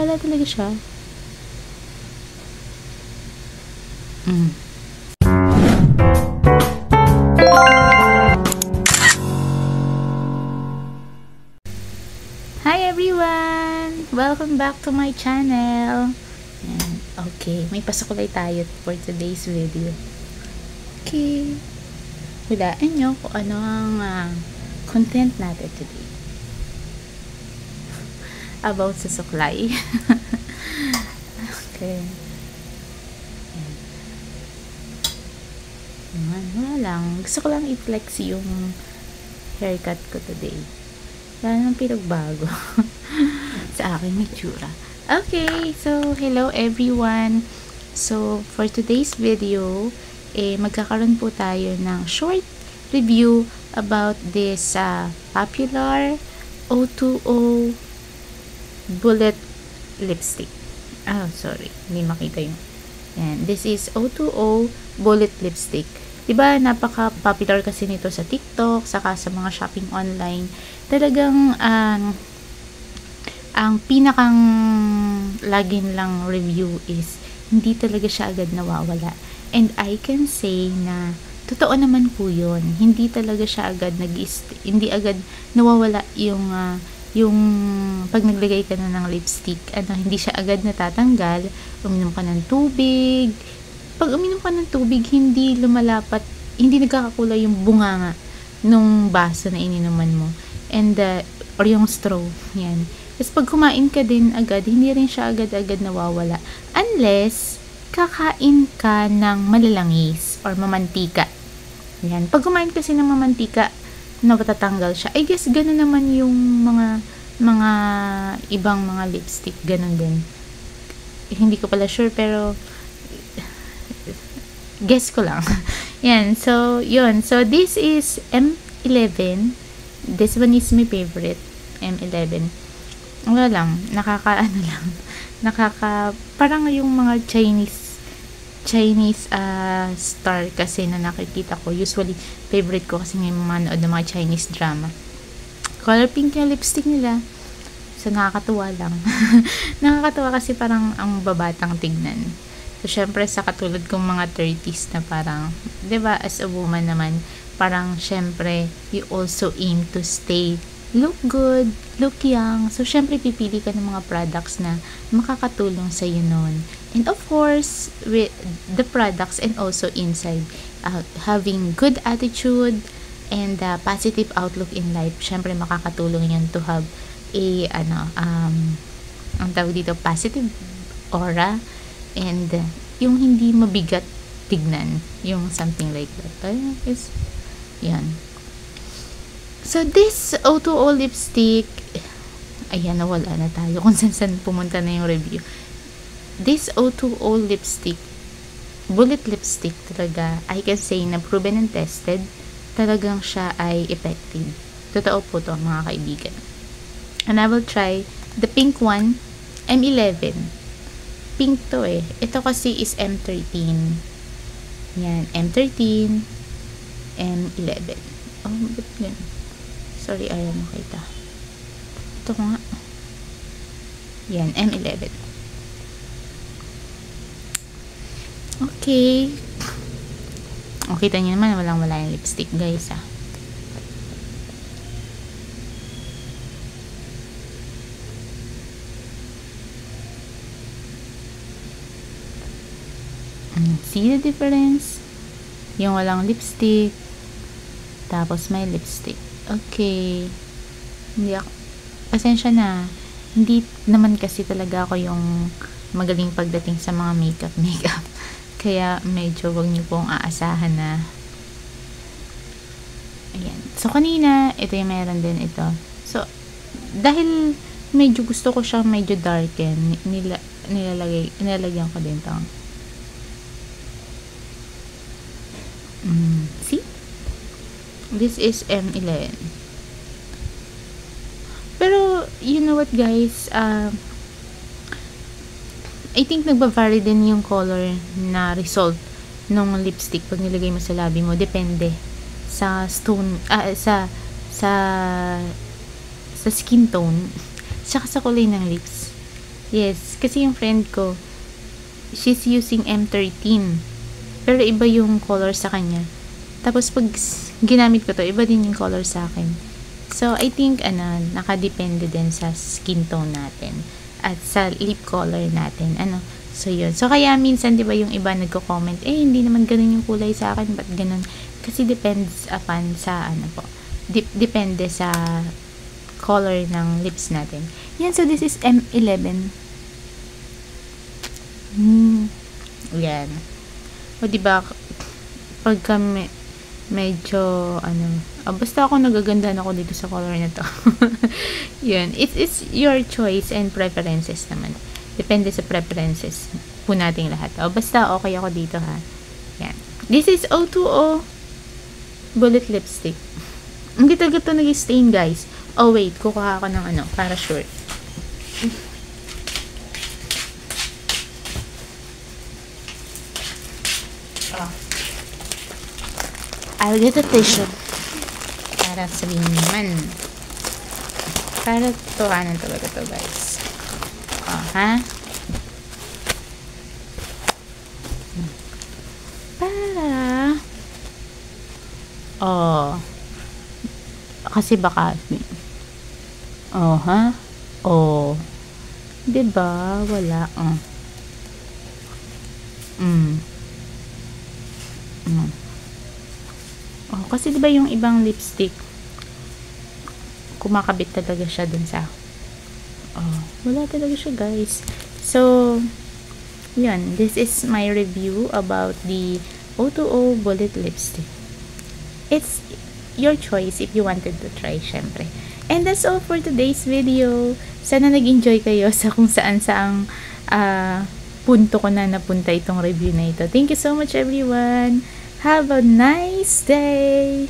nawawala talaga siya. Hi everyone! Welcome back to my channel. Okay, may pasukulay tayo for today's video. Okay. Hulaan nyo kung ano ang content natin today. About sa suklay. Okay. Wala lang. Gusto ko lang i-flex yung haircut ko today. Wala nang pinagbago sa aking itsura. Okay, so hello everyone. So for today's video, magkakaroon po tayo ng short review about this popular O2O bullet lipstick. Oh, sorry, hindi makita yung. Yan, this is O2O bullet lipstick. Diba, napaka-popular kasi nito sa TikTok, saka sa mga shopping online. Talagang, ang pinakang laging lang review is, hindi talaga siya agad nawawala. And I can say na, totoo naman po yun. Hindi talaga siya agad hindi agad nawawala yung pag naglagay ka na ng lipstick, hindi siya agad natatanggal. Uminom ka ng tubig. Pag uminom ka ng tubig, hindi lumalapat, hindi nagkakakulay yung bunganga nung baso na ininuman mo. And, or yung straw. Yan. Tapos pag kumain ka din agad, hindi rin siya agad-agad nawawala. Unless, kakain ka ng malalangis or mamantika. Yan. Pag kumain kasi ng mamantika, natatanggal siya. I guess, ganun naman yung mga ibang mga lipstick. Ganun din. Hindi ko pala sure, pero guess ko lang. Yan. So, yun. So, this is M11. This one is my favorite. M11. Wala lang. Parang yung mga Chinese star kasi na nakikita ko. Usually, favorite ko kasi ngayon manood ng mga Chinese drama. Color pink yung lipstick nila. So, nakakatuwa lang. Nakakatuwa kasi parang ang babatang tignan. So, syempre, sa katulad kong mga 30s na parang, diba, as a woman naman, parang, syempre, you also aim to look good, look young. So, syempre, pipili ka ng mga products na makakatulong sa iyo nun. And, of course, with the products and also inside, having good attitude and positive outlook in life, syempre, makakatulong yan to have ang tawag dito, positive aura. And, yung hindi mabigat tignan. Yung something like that. Yan. So, this O2O lipstick, ayan, nawala na tayo kung saan pumunta na yung review. This O2O lipstick, bullet lipstick talaga, I can say na proven and tested, talagang siya ay effective. Totoo po to, mga kaibigan. And I will try the pink one, M11. Pink to eh. Ito kasi is M13. Yan, M13, M11. Oh, ba't yun? Sorry, ayaw makita. Ito ko nga. Yan, M11. Okay. O, kita nyo naman, walang-wala yung lipstick, guys, See the difference? Yung walang lipstick, tapos may lipstick. Okay. Hindi ako, pasensya na, hindi naman kasi talaga ako yung magaling pagdating sa mga makeup. Kaya medyo wag niyo pong aasahan na. Ayan. So, kanina, ito yung meron din ito. So, dahil medyo gusto ko siyang medyo darken, nilalagyan ko din ito. See? This is M11. Pero, you know what guys, I think nagba-vary din yung color na result nung lipstick pag nilagay mo sa labi mo. Depende sa sa skin tone, tsaka sa kulay ng lips. Yes, kasi yung friend ko, she's using M13. Pero iba yung color sa kanya. Tapos pag ginamit ko to, iba din yung color sa akin. So, I think, nakadepende din sa skin tone natin. At sa lip color natin. So, yun. So, kaya minsan, di ba, yung iba nagko-comment, hindi naman ganun yung kulay sa akin. Ba't ganun? Kasi depends upon sa, depende sa color ng lips natin. Yan, so this is M11. Yan. O, diba, pagka medyo, basta ako nagaganda ako dito sa color na to. Yun. It's your choice and preferences naman. Depende sa preferences po nating lahat. Basta okay ako dito, ha. Yan. This is O2O Bullet Lipstick. Ang gito-gito nag-stain, guys. Oh, wait. Kukuha ako ng para sure. I'll get a tissue. Para sabihin naman. Para tuwanan talaga to, guys. Ha? Para. Kasi baka. Ha? Diba? Wala. Kasi diba yung ibang lipstick, kumakabit talaga siya dun sa, wala talaga siya, guys. So, yun. This is my review about the O2O Bullet Lipstick. It's your choice if you wanted to try, syempre. And that's all for today's video. Sana nag-enjoy kayo sa kung saan saang punto ko na napunta itong review na ito. Thank you so much, everyone. Have a nice day!